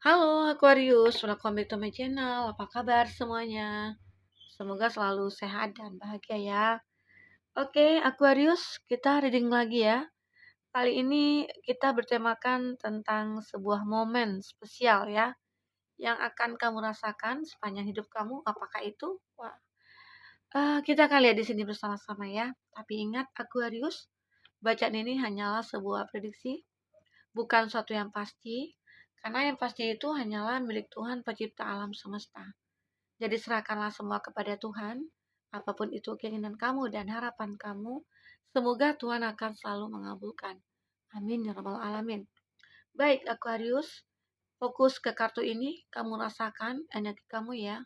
Halo Aquarius, welcome back to my channel. Apa kabar semuanya? Semoga selalu sehat dan bahagia ya. Oke, Aquarius, kita reading lagi ya. Kali ini kita bertemakan tentang sebuah momen spesial ya, yang akan kamu rasakan sepanjang hidup kamu. Apakah itu? Kita akan lihat di sini bersama-sama ya. Tapi ingat Aquarius, bacaan ini hanyalah sebuah prediksi, bukan suatu yang pasti, karena yang pasti itu hanyalah milik Tuhan pencipta alam semesta. Jadi serahkanlah semua kepada Tuhan, apapun itu keinginan kamu dan harapan kamu, semoga Tuhan akan selalu mengabulkan. Amin ya rabbal alamin. Baik Aquarius, fokus ke kartu ini, kamu rasakan energi kamu ya.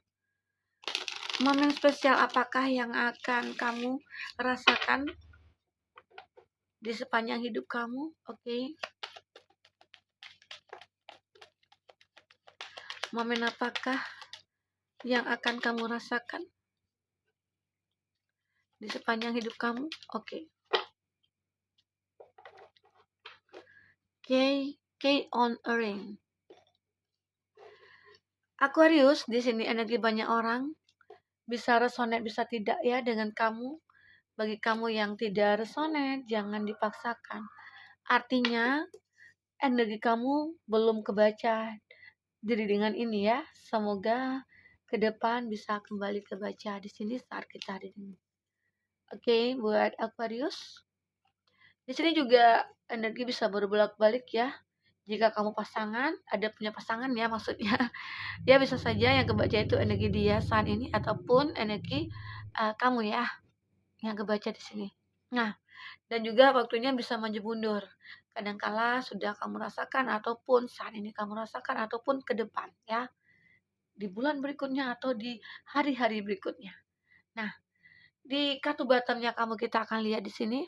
Momen spesial apakah yang akan kamu rasakan di sepanjang hidup kamu? Oke. Momen apakah yang akan kamu rasakan di sepanjang hidup kamu? Oke. K on a ring. Aquarius, di sini energi banyak orang bisa resonate bisa tidak ya dengan kamu. Bagi kamu yang tidak resonate, jangan dipaksakan. Artinya energi kamu belum kebaca diri dengan ini ya. Semoga ke depan bisa kembali kebaca di sini saat kita reading. Oke, buat Aquarius. Di sini juga energi bisa berbolak-balik ya. Jika kamu pasangan, ada punya pasangan ya maksudnya. Ya bisa saja yang kebaca itu energi dia saat ini ataupun energi kamu ya yang kebaca di sini. Nah, dan juga waktunya bisa maju mundur. Kadangkala sudah kamu rasakan ataupun saat ini kamu rasakan ataupun ke depan ya. Di bulan berikutnya atau di hari-hari berikutnya. Nah, di kartu bottomnya kamu kita akan lihat di sini.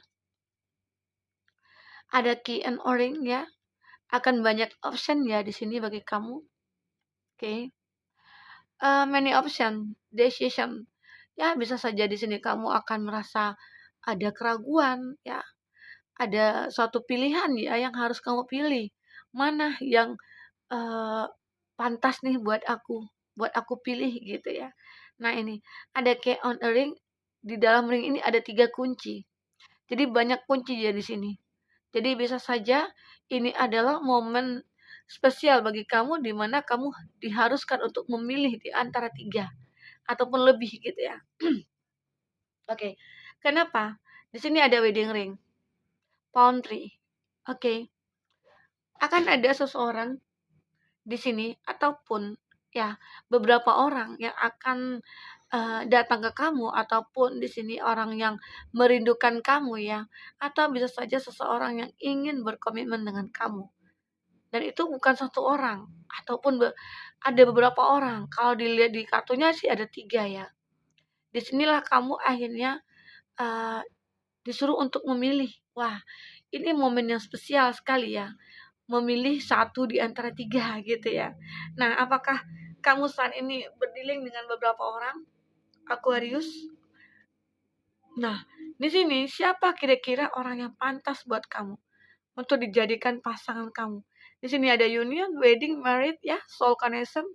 Ada key and o-ring ya. Akan banyak option ya di sini bagi kamu. Oke. Many option, decision. Ya, bisa saja di sini kamu akan merasa ada keraguan ya. Ada suatu pilihan ya yang harus kamu pilih. Mana yang pantas nih buat aku pilih gitu ya. Nah, ini ada key on a ring. Di dalam ring ini ada 3 kunci. Jadi banyak kunci ya di sini. Jadi bisa saja ini adalah momen spesial bagi kamu di mana kamu diharuskan untuk memilih di antara 3 ataupun lebih gitu ya. Oke. Kenapa? Di sini ada wedding ring, palm tree. Oke. Akan ada seseorang di sini ataupun ya beberapa orang yang akan datang ke kamu ataupun di sini orang yang merindukan kamu ya, atau bisa saja seseorang yang ingin berkomitmen dengan kamu. Dan itu bukan satu orang ataupun ada beberapa orang. Kalau dilihat di kartunya sih ada 3 ya. Disinilah kamu akhirnya uh, disuruh untuk memilih. Wah, ini momen yang spesial sekali ya. Memilih satu di antara 3 gitu ya. Nah, apakah kamu saat ini berdealing dengan beberapa orang Aquarius? Nah, di sini siapa kira-kira orang yang pantas buat kamu untuk dijadikan pasangan kamu? Di sini ada union, wedding, married ya, soul connection.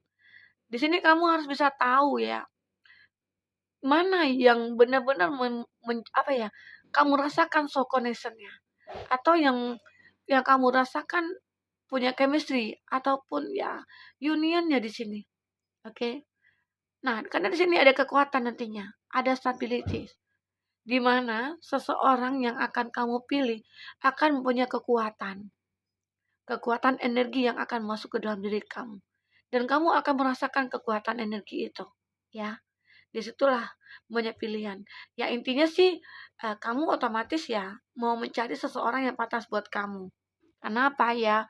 Di sini kamu harus bisa tahu ya, mana yang benar-benar apa ya, kamu rasakan soul connection-nya atau yang kamu rasakan punya chemistry ataupun ya unionnya di sini. Oke. Nah, karena di sini ada kekuatan nantinya, ada stability. Di mana seseorang yang akan kamu pilih akan mempunyai kekuatan energi yang akan masuk ke dalam diri kamu. Dan kamu akan merasakan kekuatan energi itu. Ya, disitulah banyak pilihan. Ya intinya sih, kamu otomatis ya mau mencari seseorang yang pantas buat kamu. Karena apa ya?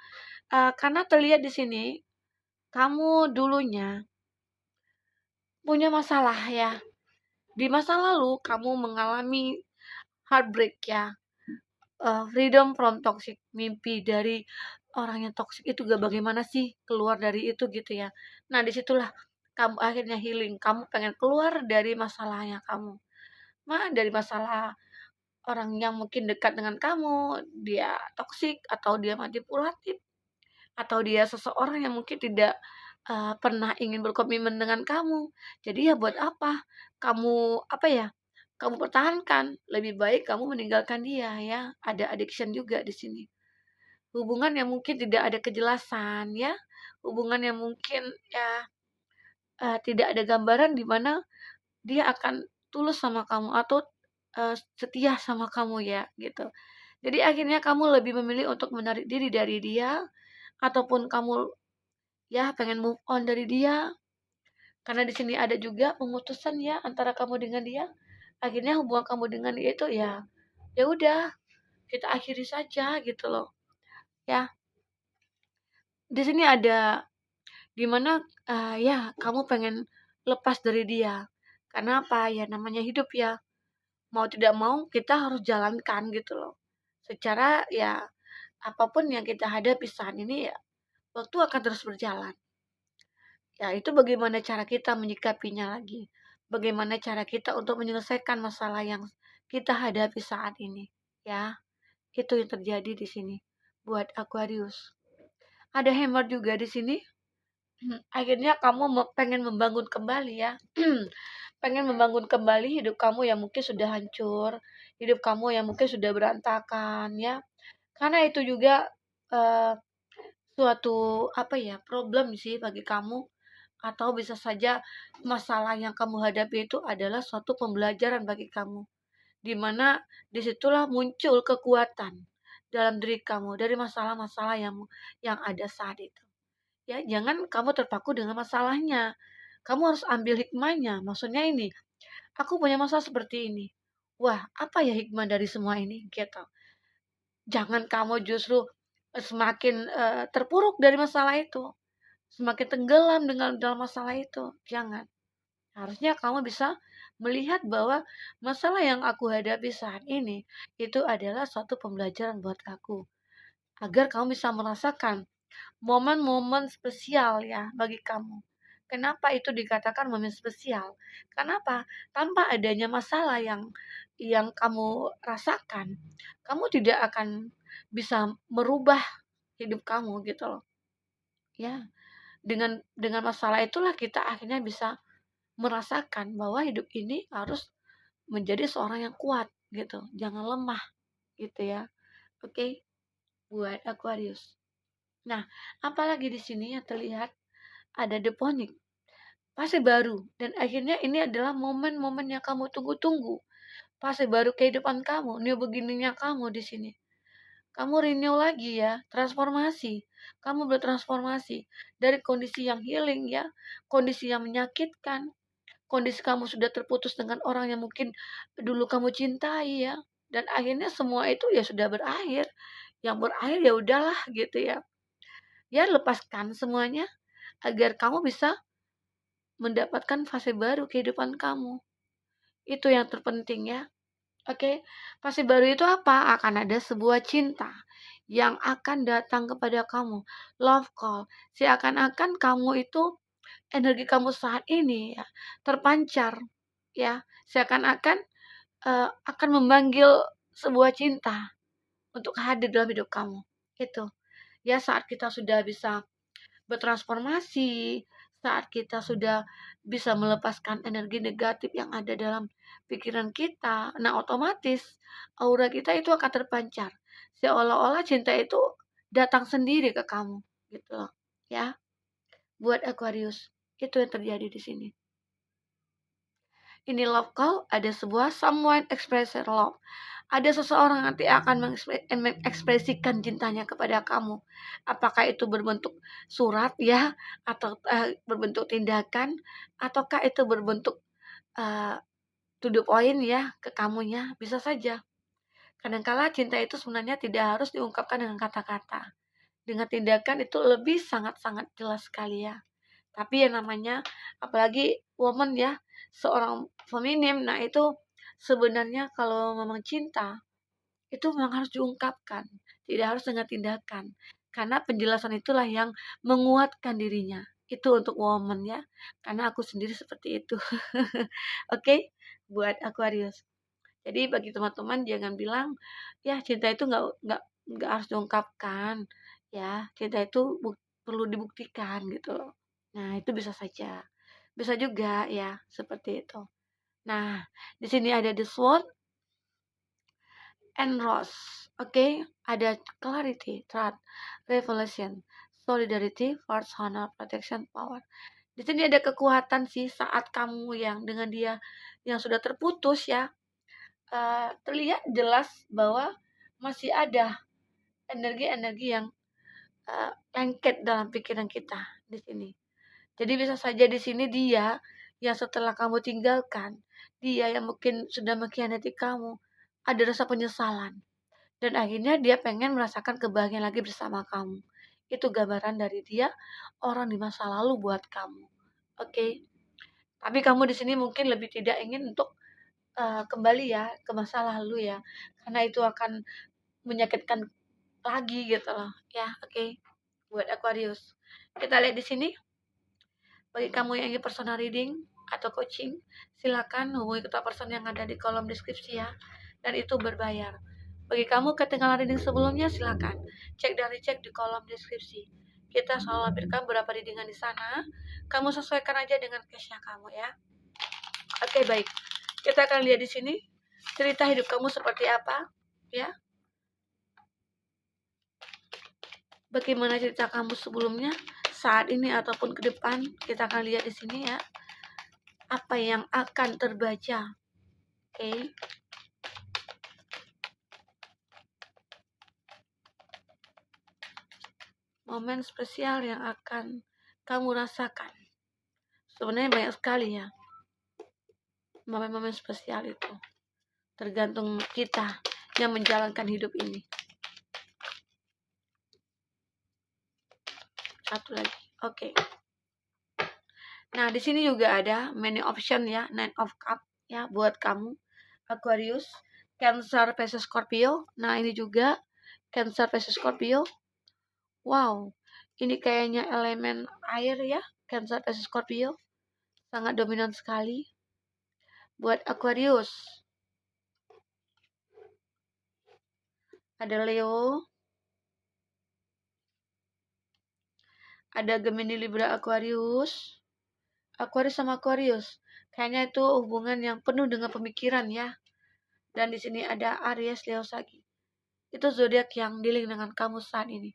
Karena terlihat di sini, kamu dulunya punya masalah ya. Di masa lalu kamu mengalami heartbreak ya. Freedom from toxic, mimpi dari orang yang toxic itu gak bagaimana sih keluar dari itu gitu ya. Nah disitulah kamu akhirnya healing, kamu pengen keluar dari masalahnya kamu, dari masalah orang yang mungkin dekat dengan kamu dia toxic atau dia manipulatif. atau dia seseorang yang mungkin tidak pernah ingin berkomitmen dengan kamu. Jadi ya buat apa kamu kamu pertahankan, lebih baik kamu meninggalkan dia ya. Ada addiction juga di sini. Hubungan yang mungkin tidak ada kejelasan ya, hubungan yang mungkin ya tidak ada gambaran di mana dia akan tulus sama kamu atau setia sama kamu ya gitu. Jadi akhirnya kamu lebih memilih untuk menarik diri dari dia, ataupun kamu ya pengen move on dari dia, karena di sini ada juga pemutusan ya antara kamu dengan dia. Akhirnya hubungan kamu dengan dia itu ya ya udah, kita akhiri saja gitu loh ya. Di sini ada dimana ya kamu pengen lepas dari dia, karena apa ya, namanya hidup ya, mau tidak mau kita harus jalankan gitu loh. Secara ya apapun yang kita hadapi saat ini ya, waktu akan terus berjalan. Ya itu bagaimana cara kita menyikapinya lagi. Bagaimana cara kita untuk menyelesaikan masalah yang kita hadapi saat ini. Ya, itu yang terjadi di sini buat Aquarius. Ada hammer juga di sini. Akhirnya kamu pengen membangun kembali ya. Pengen membangun kembali hidup kamu yang mungkin sudah hancur, hidup kamu yang mungkin sudah berantakan ya. Karena itu juga uh, suatu problem sih bagi kamu, atau bisa saja masalah yang kamu hadapi itu adalah suatu pembelajaran bagi kamu, di mana disitulah muncul kekuatan dalam diri kamu dari masalah-masalah yang ada saat itu. Ya, jangan kamu terpaku dengan masalahnya. Kamu harus ambil hikmahnya. Maksudnya ini, aku punya masalah seperti ini. Wah, apa ya hikmah dari semua ini? Gitu. Jangan kamu justru semakin terpuruk dari masalah itu, semakin tenggelam dengan dalam masalah itu. Jangan. Harusnya kamu bisa melihat bahwa masalah yang aku hadapi saat ini itu adalah suatu pembelajaran buat aku, agar kamu bisa merasakan momen-momen spesial ya bagi kamu. Kenapa itu dikatakan momen spesial? Kenapa? Tanpa adanya masalah yang kamu rasakan, kamu tidak akan bisa merubah hidup kamu gitu loh. Ya, dengan masalah itulah kita akhirnya bisa merasakan bahwa hidup ini harus menjadi seorang yang kuat gitu, jangan lemah gitu ya. Oke, buat Aquarius. Nah, apalagi di sini yang terlihat ada deponik, fase baru, dan akhirnya ini adalah momen-momen yang kamu tunggu-tunggu. Fase baru kehidupan kamu, new beginningnya kamu di sini. Kamu renew lagi ya, transformasi. Kamu bertransformasi dari kondisi yang healing ya, kondisi yang menyakitkan, kondisi kamu sudah terputus dengan orang yang mungkin dulu kamu cintai ya, dan akhirnya semua itu ya sudah berakhir. Yang berakhir ya udahlah gitu ya. Ya lepaskan semuanya agar kamu bisa mendapatkan fase baru kehidupan kamu. Itu yang terpenting ya. Oke, fase baru itu apa? Akan ada sebuah cinta yang akan datang kepada kamu. Love call. Seakan-akan kamu itu, energi kamu saat ini ya, terpancar ya. Seakan-akan akan memanggil sebuah cinta untuk hadir dalam hidup kamu. Itu. Ya, saat kita sudah bisa bertransformasi, saat kita sudah bisa melepaskan energi negatif yang ada dalam pikiran kita, nah otomatis aura kita itu akan terpancar. Seolah-olah cinta itu datang sendiri ke kamu, gitu loh. Ya, buat Aquarius, itu yang terjadi di sini. Ini love call, ada sebuah someone express love. Ada seseorang nanti akan mengekspresikan cintanya kepada kamu. Apakah itu berbentuk surat ya, atau berbentuk tindakan, ataukah itu berbentuk uh, to the point ya ke kamunya, bisa saja. Kadangkala cinta itu sebenarnya tidak harus diungkapkan dengan kata-kata. Dengan tindakan itu lebih sangat-sangat jelas sekali ya. Tapi yang namanya apalagi woman ya, seorang feminim, nah itu sebenarnya kalau memang cinta itu memang harus diungkapkan, tidak harus dengan tindakan, karena penjelasan itulah yang menguatkan dirinya. Itu untuk woman ya, karena aku sendiri seperti itu. Oke, buat Aquarius. Jadi bagi teman-teman jangan bilang ya cinta itu nggak harus diungkapkan ya. Cinta itu perlu dibuktikan gitu loh. Nah, itu bisa saja. Bisa juga ya, seperti itu. Nah, di sini ada the sword and rose. Oke, ada clarity, trust, revelation, solidarity, force, honor, protection, power. Di sini ada kekuatan sih saat kamu yang dengan dia yang sudah terputus ya, terlihat jelas bahwa masih ada energi-energi yang lengket dalam pikiran kita di sini. Jadi bisa saja di sini dia yang setelah kamu tinggalkan, dia yang mungkin sudah mengkhianati kamu, ada rasa penyesalan. Dan akhirnya dia pengen merasakan kebahagiaan lagi bersama kamu. Itu gambaran dari dia, orang di masa lalu buat kamu. Oke. Tapi kamu di sini mungkin lebih tidak ingin untuk kembali ya ke masa lalu ya. Karena itu akan menyakitkan lagi gitu loh. Ya, oke. Buat Aquarius. Kita lihat di sini. Bagi kamu yang ingin personal reading atau coaching, silakan hubungi ketua person yang ada di kolom deskripsi ya. Dan itu berbayar. Bagi kamu ketinggalan reading sebelumnya, silakan cek dan recheck di kolom deskripsi. Kita selalu lampirkan beberapa readingan di sana. Kamu sesuaikan aja dengan case-nya kamu ya. Oke, baik. Kita akan lihat di sini cerita hidup kamu seperti apa ya. Bagaimana cerita kamu sebelumnya, saat ini ataupun ke depan, kita akan lihat di sini ya. Apa yang akan terbaca. Oke. Momen spesial yang akan kamu rasakan. Sebenarnya banyak sekali ya. Momen-momen spesial itu. Tergantung kita yang menjalankan hidup ini. Satu lagi. Oke. Nah, di sini juga ada many option ya, Nine of Cup ya buat kamu Aquarius, Cancer versus Scorpio. Nah, ini juga Cancer versus Scorpio. Wow, ini kayaknya elemen air ya, Cancer versus Scorpio. Sangat dominan sekali buat Aquarius. Ada Leo, ada Gemini, Libra, Aquarius. Aquarius sama Aquarius. Kayaknya itu hubungan yang penuh dengan pemikiran ya. Dan di sini ada Aries, Leo, Sagi. Itu zodiak yang dealing dengan kamu saat ini.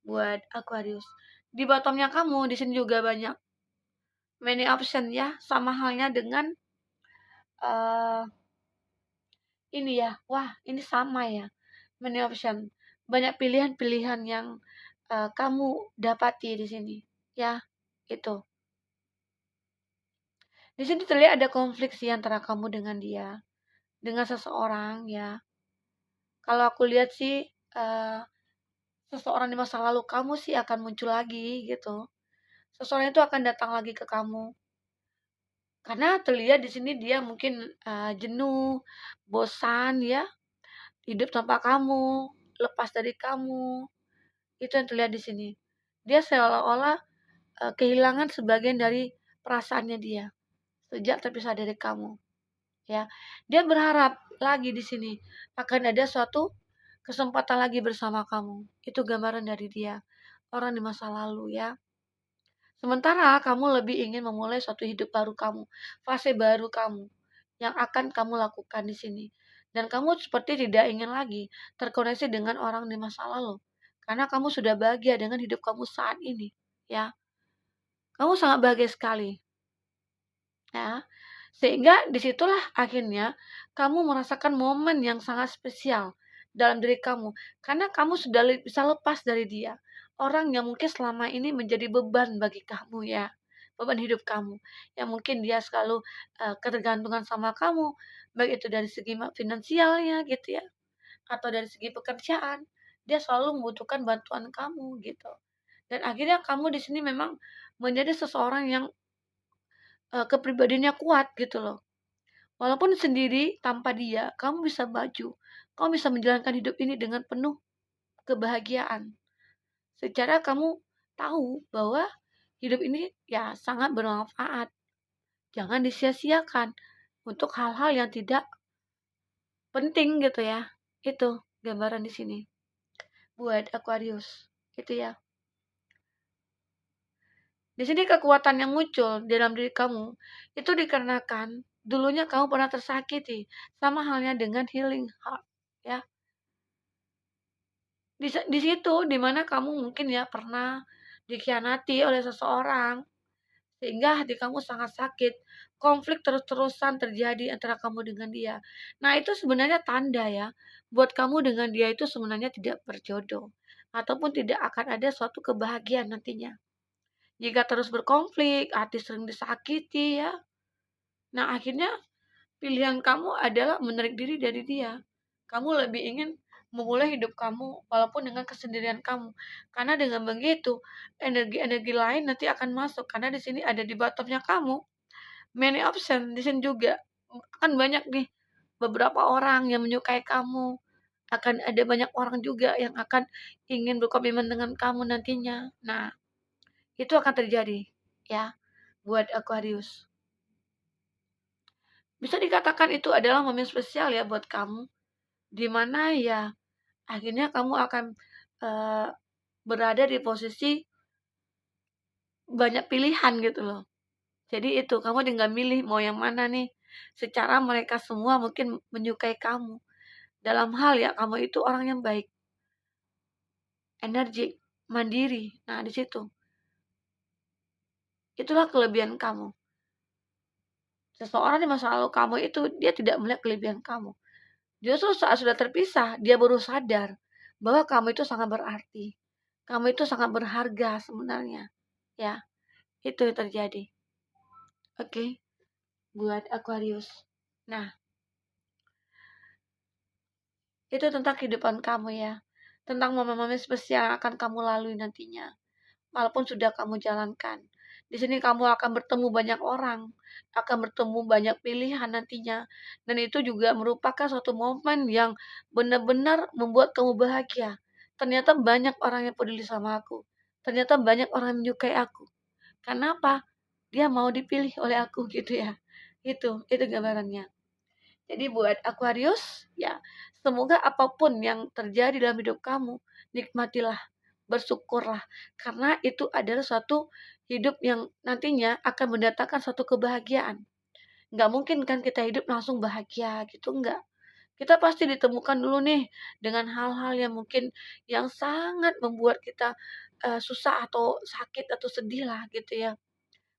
Buat Aquarius. Di bottomnya kamu, di sini juga banyak many option ya. Sama halnya dengan ini ya. Wah, ini sama ya. Many option. Banyak pilihan-pilihan yang kamu dapati di sini. Ya, itu. Di sini terlihat ada konflik sih antara kamu dengan dia, dengan seseorang ya. Kalau aku lihat sih seseorang di masa lalu kamu sih akan muncul lagi gitu. Seseorang itu akan datang lagi ke kamu. Karena terlihat di sini dia mungkin jenuh, bosan ya, hidup tanpa kamu, lepas dari kamu. Itu yang terlihat di sini. Dia seolah-olah kehilangan sebagian dari perasaannya dia sejak terpisah dari kamu. Ya, dia berharap lagi di sini akan ada suatu kesempatan lagi bersama kamu. Itu gambaran dari dia, orang di masa lalu ya. Sementara kamu lebih ingin memulai suatu hidup baru kamu, fase baru kamu yang akan kamu lakukan di sini. Dan kamu seperti tidak ingin lagi terkoneksi dengan orang di masa lalu. Karena kamu sudah bahagia dengan hidup kamu saat ini, ya. Kamu sangat bahagia sekali. Ya. Sehingga disitulah akhirnya kamu merasakan momen yang sangat spesial dalam diri kamu. Karena kamu sudah bisa lepas dari dia. Orang yang mungkin selama ini menjadi beban bagi kamu ya. Beban hidup kamu. Yang mungkin dia selalu ketergantungan sama kamu. Baik itu dari segi finansialnya gitu ya. Atau dari segi pekerjaan. Dia selalu membutuhkan bantuan kamu gitu. Dan akhirnya kamu di sini memang menjadi seseorang yang kepribadiannya kuat gitu loh. Walaupun sendiri tanpa dia, kamu bisa maju. Kamu bisa menjalankan hidup ini dengan penuh kebahagiaan. Secara kamu tahu bahwa hidup ini ya sangat bermanfaat. Jangan disia-siakan untuk hal-hal yang tidak penting gitu ya. Itu gambaran di sini buat Aquarius. gitu ya. Di sini kekuatan yang muncul dalam diri kamu itu dikarenakan dulunya kamu pernah tersakiti, sama halnya dengan healing heart ya. Di situ dimana kamu mungkin ya pernah dikhianati oleh seseorang sehingga hati kamu sangat sakit, konflik terus-terusan terjadi antara kamu dengan dia. Nah, itu sebenarnya tanda ya buat kamu dengan dia itu sebenarnya tidak berjodoh ataupun tidak akan ada suatu kebahagiaan nantinya. Jika terus berkonflik, hati sering disakiti ya. Nah, akhirnya pilihan kamu adalah menarik diri dari dia. Kamu lebih ingin memulai hidup kamu walaupun dengan kesendirian kamu. Karena dengan begitu, energi-energi lain nanti akan masuk karena di sini ada di bottomnya kamu. Many option di sini juga. Akan banyak nih beberapa orang yang menyukai kamu. Akan ada banyak orang juga yang akan ingin berkomitmen dengan kamu nantinya. Nah, itu akan terjadi ya buat Aquarius. Bisa dikatakan itu adalah momen spesial ya buat kamu, di mana ya akhirnya kamu akan uh, berada di posisi banyak pilihan gitu loh. Jadi itu kamu tinggal milih mau yang mana nih. Secara mereka semua mungkin menyukai kamu. Dalam hal ya kamu itu orang yang baik, energik, mandiri. Nah, di situ. Itulah kelebihan kamu. Seseorang di masa lalu kamu itu dia tidak melihat kelebihan kamu. Justru saat sudah terpisah, dia baru sadar bahwa kamu itu sangat berarti. Kamu itu sangat berharga sebenarnya. Ya, itu yang terjadi. Oke, buat Aquarius. Nah, itu tentang kehidupan kamu ya. Tentang momen-momen spesial yang akan kamu lalui nantinya. Walaupun sudah kamu jalankan. Di sini kamu akan bertemu banyak orang, akan bertemu banyak pilihan nantinya. Dan itu juga merupakan suatu momen yang benar-benar membuat kamu bahagia. Ternyata banyak orang yang peduli sama aku. Ternyata banyak orang yang menyukai aku. Kenapa? Dia mau dipilih oleh aku gitu ya. Itu gambarannya. Jadi buat Aquarius, ya, semoga apapun yang terjadi dalam hidup kamu, nikmatilah, bersyukurlah, karena itu adalah suatu hidup yang nantinya akan mendatangkan suatu kebahagiaan. Nggak mungkin kan kita hidup langsung bahagia gitu, enggak. Kita pasti ditemukan dulu nih dengan hal-hal yang mungkin yang sangat membuat kita susah atau sakit atau sedih lah gitu ya.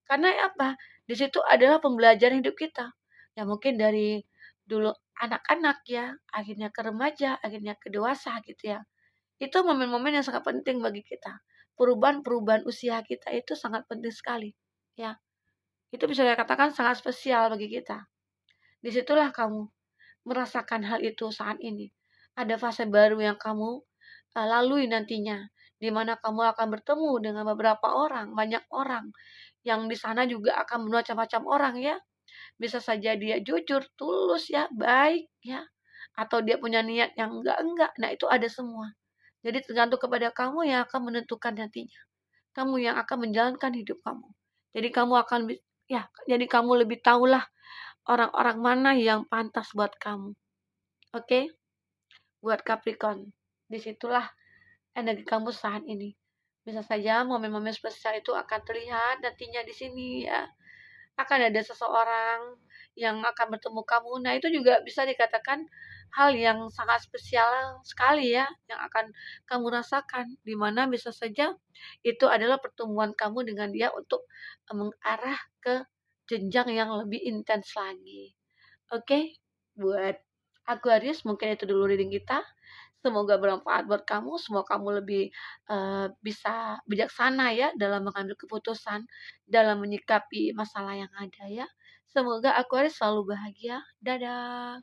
Karena apa? Di situ adalah pembelajaran hidup kita. Ya mungkin dari dulu anak-anak ya, akhirnya ke remaja, akhirnya ke dewasa gitu ya. Itu momen-momen yang sangat penting bagi kita. Perubahan-perubahan usia kita itu sangat penting sekali. Ya, itu bisa dikatakan sangat spesial bagi kita. Disitulah kamu merasakan hal itu saat ini. Ada fase baru yang kamu lalui nantinya, di mana kamu akan bertemu dengan beberapa orang, banyak orang, yang di sana juga akan macam-macam orang ya. Bisa saja dia jujur, tulus ya, baik ya, atau dia punya niat yang enggak. Nah, itu ada semua. Jadi tergantung kepada kamu yang akan menentukan nantinya. Kamu yang akan menjalankan hidup kamu. Jadi kamu akan ya, jadi kamu lebih tahulah orang-orang mana yang pantas buat kamu. Oke? Buat Capricorn. Disitulah energi kamu saat ini. Bisa saja momen-momen spesial itu akan terlihat nantinya di sini ya. Akan ada seseorang yang akan bertemu kamu. Nah, itu juga bisa dikatakan hal yang sangat spesial sekali ya yang akan kamu rasakan, di mana bisa saja itu adalah pertemuan kamu dengan dia untuk mengarah ke jenjang yang lebih intens lagi. Oke, buat Aquarius mungkin itu dulu reading kita. Semoga bermanfaat buat kamu, semoga kamu lebih bisa bijaksana ya dalam mengambil keputusan, dalam menyikapi masalah yang ada ya. Semoga Aquarius selalu bahagia. Dadah.